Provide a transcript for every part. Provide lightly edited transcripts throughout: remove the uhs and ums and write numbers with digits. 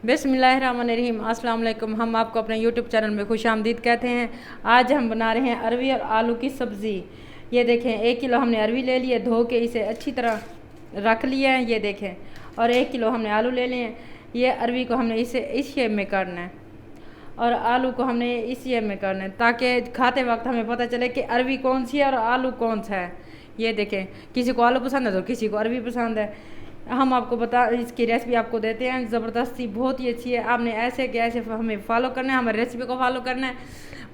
बिस्मिल्लाहिर्रहमानिर्रहीम। अस्सलाम वालेकुम। हम आपको अपने यूट्यूब चैनल में खुशामदीद कहते हैं। आज हम बना रहे हैं अरवी और आलू की सब्ज़ी। ये देखें, 1 किलो हमने अरवी ले ली है, धो के इसे अच्छी तरह रख लिया है। ये देखें, और 1 किलो हमने आलू ले लिए हैं। ये अरवी को हमने इसे इस शेप में करना है और आलू को हमने इस शेप में करना है, ताकि खाते वक्त हमें पता चले कि अरवी कौन सी है और आलू कौन सा है। ये देखें, किसी को आलू पसंद है तो किसी को अरवी पसंद है। हम आपको इसकी रेसिपी आपको देते हैं, ज़बरदस्ती बहुत ही अच्छी है। आपने ऐसे कि ऐसे हमें फॉलो करना है, हमारी रेसिपी को फॉलो करना है।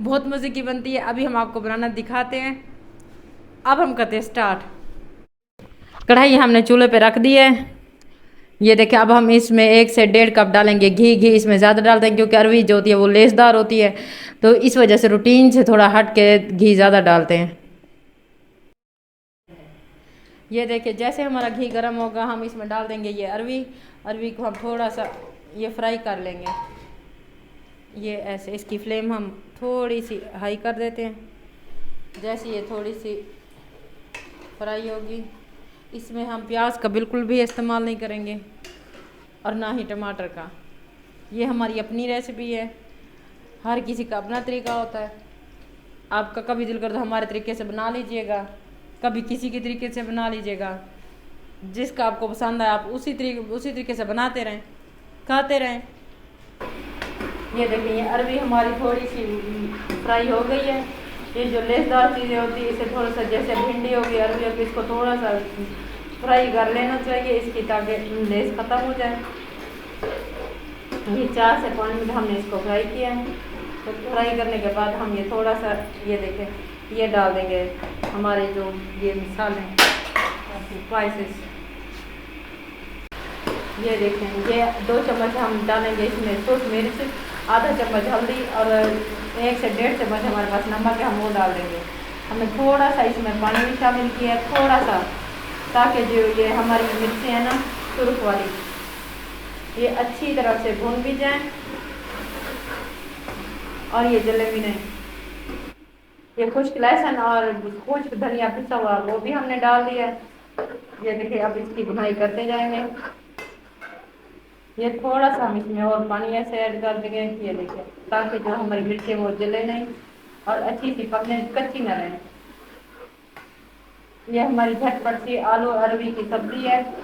बहुत मज़े की बनती है। अभी हम आपको बनाना दिखाते हैं। अब हम करते हैं स्टार्ट। कढ़ाई हमने चूल्हे पे रख दी है। ये देखिए, अब हम इसमें 1 से 1.5 कप डालेंगे घी। घी इसमें ज़्यादा डालते हैं क्योंकि अरवी जो होती है वो लेसदार होती है, तो इस वजह से रूटीन से थोड़ा हट के घी ज़्यादा डालते हैं। ये देखिए, जैसे हमारा घी गर्म होगा हम इसमें डाल देंगे ये अरवी। अरवी को हम थोड़ा सा ये फ्राई कर लेंगे। ये ऐसे इसकी फ्लेम हम थोड़ी सी हाई कर देते हैं। जैसे ये थोड़ी सी फ्राई होगी, इसमें हम प्याज का बिल्कुल भी इस्तेमाल नहीं करेंगे और ना ही टमाटर का। ये हमारी अपनी रेसिपी है, हर किसी का अपना तरीका होता है। आपका कभी दिल कर तो हमारे तरीके से बना लीजिएगा, कभी किसी के तरीके से बना लीजिएगा। जिसका आपको पसंद है आप उसी तरीके से बनाते रहें, खाते रहें। ये देखिए, ये अरवी हमारी थोड़ी सी फ्राई हो गई है। ये जो लेसदार चीज़ें होती है, इसे थोड़ा सा, जैसे भिंडी होगी, अरवी होगी, इसको थोड़ा सा फ्राई कर लेना चाहिए इसकी, ताकि लेस ख़त्म हो जाए। ये 4 से 5 मिनट हमने इसको फ्राई किया है। तो फ्राई करने के बाद हम ये थोड़ा सा, ये देखें, ये डाल देंगे हमारे जो ये मसाले स्पाइसेस। ये देखें, ये 2 चम्मच हम डालेंगे इसमें सूख मिर्च, आधा चम्मच हल्दी और 1 से 1.5 चम्मच हमारे पास नमक है, हम वो डाल देंगे। हमने थोड़ा सा इसमें पानी भी शामिल किया है, थोड़ा सा, ताकि जो ये हमारी मिर्चें हैं ना सुर्ख वाली, ये अच्छी तरह से भून भी जाएं और ये जले भी नहीं। ये खुश्क लहसुन और खुश्क धनिया पिसा हुआ वो भी हमने डाल दिया है। ये देखिए, अब इसकी भुनाई करते जाएंगे। ये थोड़ा सा हम इसमें और पानी ऐसे ऐड कर देंगे, ये देखिए, ताकि जो हमारी मिर्चें वो जले नहीं और अच्छी सी पकने, कच्ची न रहे। ये हमारी झटपट सी आलू अरवी की सब्जी है,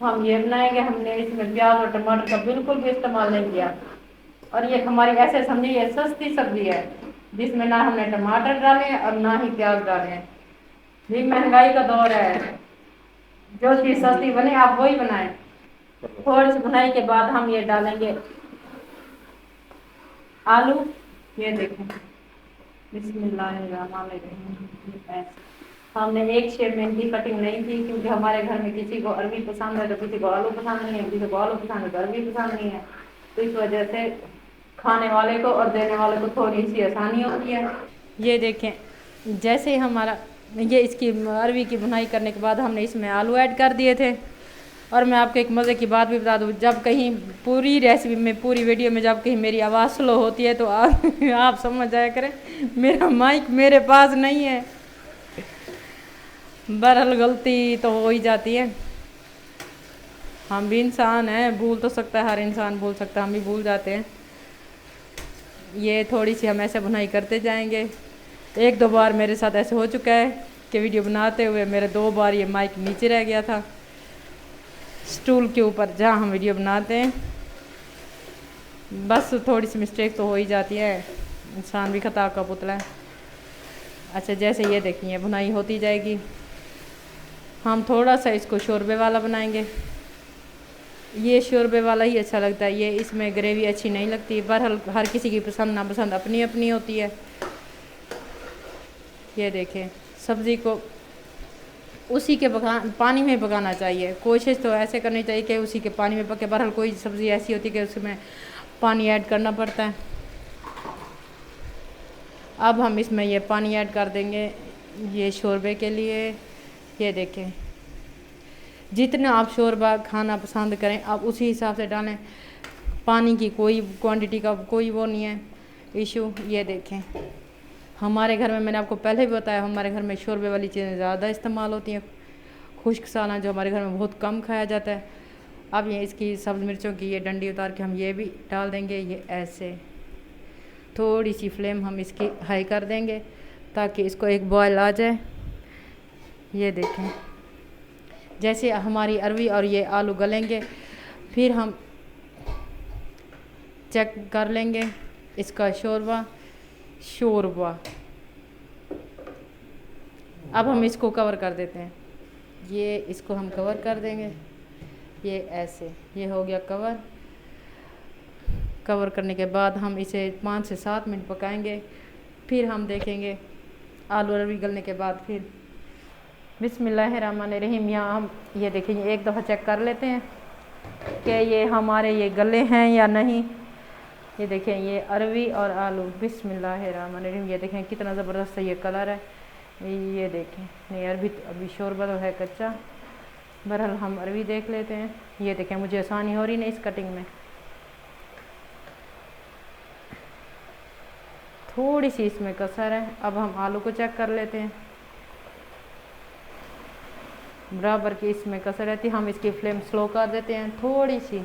हम ये बनाएंगे। हमने इसमें प्याज और टमाटर का बिल्कुल भी इस्तेमाल नहीं किया और ये हमारी ऐसे समझिए सस्ती सब्जी है, जिसमें ना हमने टमाटर डाले और ना ही प्याज डाले। ये महंगाई का दौर है, जो चीज़ सस्ती बने आप वही बनाएं। थोड़ी सी भुनाई के बाद हम ये डालेंगे आलू। ये देखें, बिस्मिल्लाहिर्रहमानिर्रहीम। हमने एक शेप में इनकी कटिंग नहीं की क्योंकि हमारे घर में किसी को अरवी पसंद है तो किसी को आलू पसंद नहीं है, किसी को आलू पसंद है तो अरवी पसंद नहीं है। तो इस वजह से खाने वाले को और देने वाले को थोड़ी सी आसानी होती है। ये देखें, जैसे हमारा ये इसकी अरवी की भुनाई करने के बाद हमने इसमें आलू ऐड कर दिए थे। और मैं आपको एक मज़े की बात भी बता दूँ, जब कहीं पूरी रेसिपी में, पूरी वीडियो में जब कहीं मेरी आवाज़ स्लो होती है तो आप समझ जाया करें मेरा माइक मेरे पास नहीं है। बहरहाल गलती तो हो ही जाती है, हम भी इंसान हैं, भूल तो सकता है, हर इंसान भूल सकता है, हम भी भूल जाते हैं। ये थोड़ी सी हम ऐसे बुनाई करते जाएंगे। 1-2 बार मेरे साथ ऐसे हो चुका है कि वीडियो बनाते हुए मेरे 2 बार ये माइक नीचे रह गया था स्टूल के ऊपर जहाँ हम वीडियो बनाते हैं। बस थोड़ी सी मिस्टेक तो हो ही जाती है, इंसान भी खता का पुतला है। अच्छा, जैसे ये देखिए भुनाई होती जाएगी, हम थोड़ा सा इसको शोरबे वाला बनाएंगे। ये शोरबे वाला ही अच्छा लगता है, ये इसमें ग्रेवी अच्छी नहीं लगती। बहरहाल हर किसी की पसंद नापसंद अपनी अपनी होती है। ये देखें, सब्ज़ी को उसी के पानी में पकाना चाहिए। कोशिश तो ऐसे करनी चाहिए कि उसी के पानी में पके। बहरहाल कोई सब्ज़ी ऐसी होती है कि उसमें पानी ऐड करना पड़ता है। अब हम इसमें ये पानी ऐड कर देंगे ये शोरबे के लिए। ये देखें, जितना आप शोरबा खाना पसंद करें आप उसी हिसाब से डालें, पानी की कोई क्वांटिटी का कोई वो नहीं है इशू। ये देखें, हमारे घर में, मैंने आपको पहले भी बताया, हमारे घर में शोरबे वाली चीज़ें ज़्यादा इस्तेमाल होती हैं। खुश्क सालन जो हमारे घर में बहुत कम खाया जाता है। अब ये इसकी सब्ज़ मिर्चों की ये डंडी उतार के हम ये भी डाल देंगे। ये ऐसे थोड़ी सी फ्लेम हम इसकी हाई कर देंगे ताकि इसको एक बॉयल आ जाए। ये देखें, जैसे हमारी अरवी और ये आलू गलेंगे फिर हम चेक कर लेंगे इसका शोरबा। अब हम इसको कवर कर देते हैं। ये इसको हम कवर कर देंगे। ये ऐसे ये हो गया कवर करने के बाद हम इसे 5 से 7 मिनट पकाएंगे। फिर हम देखेंगे आलू अरवी गलने के बाद फिर बिस्मिल्लाहिर्रहमानिर्रहीम। यहाँ हम ये देखेंगे, एक दफ़ा चेक कर लेते हैं कि ये हमारे ये गले हैं या नहीं। ये देखें, ये अरवी और आलू बिस्मिल्लाहिर्रहमानिर्रहीम। ये देखें कितना ज़बरदस्त ये कलर है। ये देखें, नहीं अरवी अभी शोरबा तो है कच्चा। बहरहाल हम अरवी देख लेते हैं। ये देखें, मुझे आसानी हो रही नहीं इस कटिंग में। थोड़ी सी इसमें कसर है। अब हम आलू को चेक कर लेते हैं। बराबर की इसमें कसर रहती है। हम इसकी फ्लेम स्लो कर देते हैं थोड़ी सी,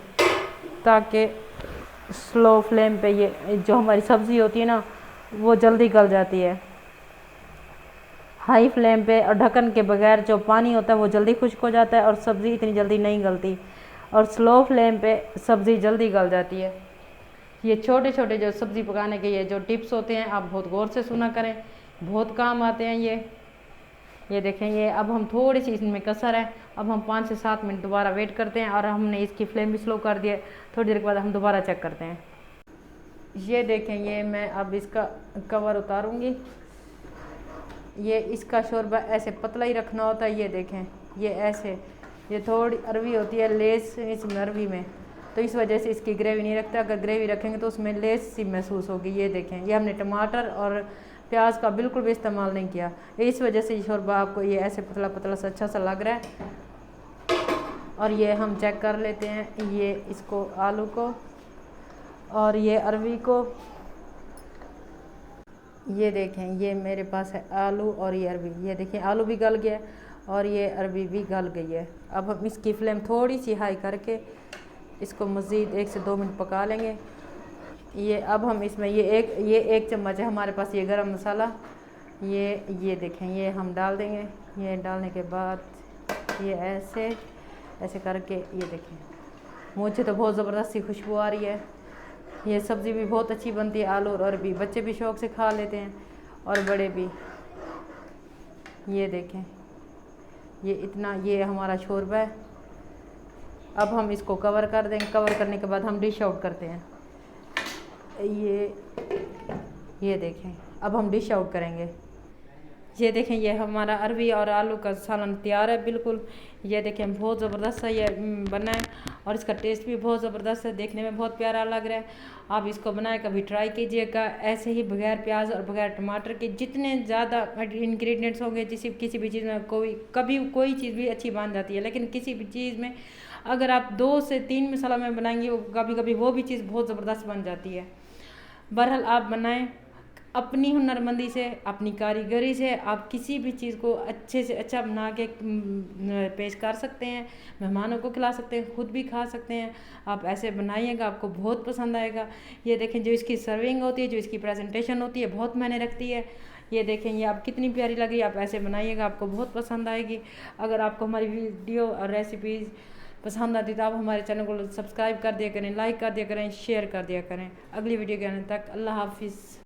ताकि स्लो फ्लेम पे ये जो हमारी सब्ज़ी होती है ना वो जल्दी गल जाती है। हाई फ्लेम पे और ढक्कन के बगैर जो पानी होता है वो जल्दी खुश्क हो जाता है और सब्ज़ी इतनी जल्दी नहीं गलती। और स्लो फ्लेम पे सब्ज़ी जल्दी गल जाती है। ये छोटे छोटे जो सब्ज़ी पकाने के ये जो टिप्स होते हैं आप बहुत गौर से सुना करें, बहुत काम आते हैं ये देखें। ये अब हम थोड़ी सी इसमें कसर है। अब हम 5 से 7 मिनट दोबारा वेट करते हैं और हमने इसकी फ्लेम भी स्लो कर दी है। थोड़ी देर के बाद हम दोबारा चेक करते हैं। ये देखें, ये मैं अब इसका कवर उतारूंगी। ये इसका शोरबा ऐसे पतला ही रखना होता है। ये देखें, ये ऐसे ये थोड़ी अरवी होती है लेस इसमें अरवी में, तो इस वजह से इसकी ग्रेवी नहीं रखता। अगर ग्रेवी रखेंगे तो उसमें लेस सी महसूस होगी। ये देखें, ये हमने टमाटर और प्याज का बिल्कुल भी इस्तेमाल नहीं किया। इस वजह से शोरबा आपको ये ऐसे पतला पतला सा अच्छा सा लग रहा है। और ये हम चेक कर लेते हैं ये इसको आलू को और ये अरवी को। ये देखें, ये मेरे पास है आलू और ये अरवी। ये देखें, आलू भी गल गया और ये अरवी भी गल गई है। अब हम इसकी फ्लेम थोड़ी सी हाई करके इसको मज़ीद 1 से 2 मिनट पका लेंगे। ये अब हम इसमें ये एक चम्मच है हमारे पास ये गरम मसाला। ये देखें, ये हम डाल देंगे। ये डालने के बाद ये ऐसे करके ये देखें, मुझे तो बहुत ज़बरदस्त सी खुशबू आ रही है। ये सब्ज़ी भी बहुत अच्छी बनती है आलू और अरवी। बच्चे भी शौक़ से खा लेते हैं और बड़े भी। ये देखें, ये हमारा शोरबा है। अब हम इसको कवर कर देंगे। कवर करने के बाद हम डिश आउट करते हैं। ये देखें, अब हम डिश आउट करेंगे। ये देखें, ये हमारा अरवी और आलू का सालन तैयार है बिल्कुल। ये देखें, बहुत ज़बरदस्त सा ये बना है और इसका टेस्ट भी बहुत ज़बरदस्त है, देखने में बहुत प्यारा लग रहा है। आप इसको बनाए कभी ट्राई कीजिएगा ऐसे ही, बगैर प्याज और बगैर टमाटर के। जितने ज़्यादा इंग्रेडिएंट्स होंगे किसी भी चीज़ में कोई चीज़ भी अच्छी बन जाती है, लेकिन किसी भी चीज़ में अगर आप 2 से 3 मसाला में बनाएंगे कभी कभी वो भी चीज़ बहुत ज़बरदस्त बन जाती है। बहरहाल आप बनाएं अपनी हुनरमंदी से, अपनी कारीगरी से। आप किसी भी चीज़ को अच्छे से अच्छा बना के पेश कर सकते हैं, मेहमानों को खिला सकते हैं, खुद भी खा सकते हैं। आप ऐसे बनाइएगा, आपको बहुत पसंद आएगा। ये देखें, जो इसकी सर्विंग होती है, जो इसकी प्रेजेंटेशन होती है, बहुत मायने रखती है। ये देखें, ये आप कितनी प्यारी लग रही है। आप ऐसे बनाइएगा, आपको बहुत पसंद आएगी। अगर आपको हमारी वीडियो और रेसिपीज़ पसंद आती तो आप हमारे चैनल को सब्सक्राइब कर दिया करें, लाइक कर दिया करें, शेयर कर दिया करें। अगली वीडियो के आने तक अल्लाह हाफिज़।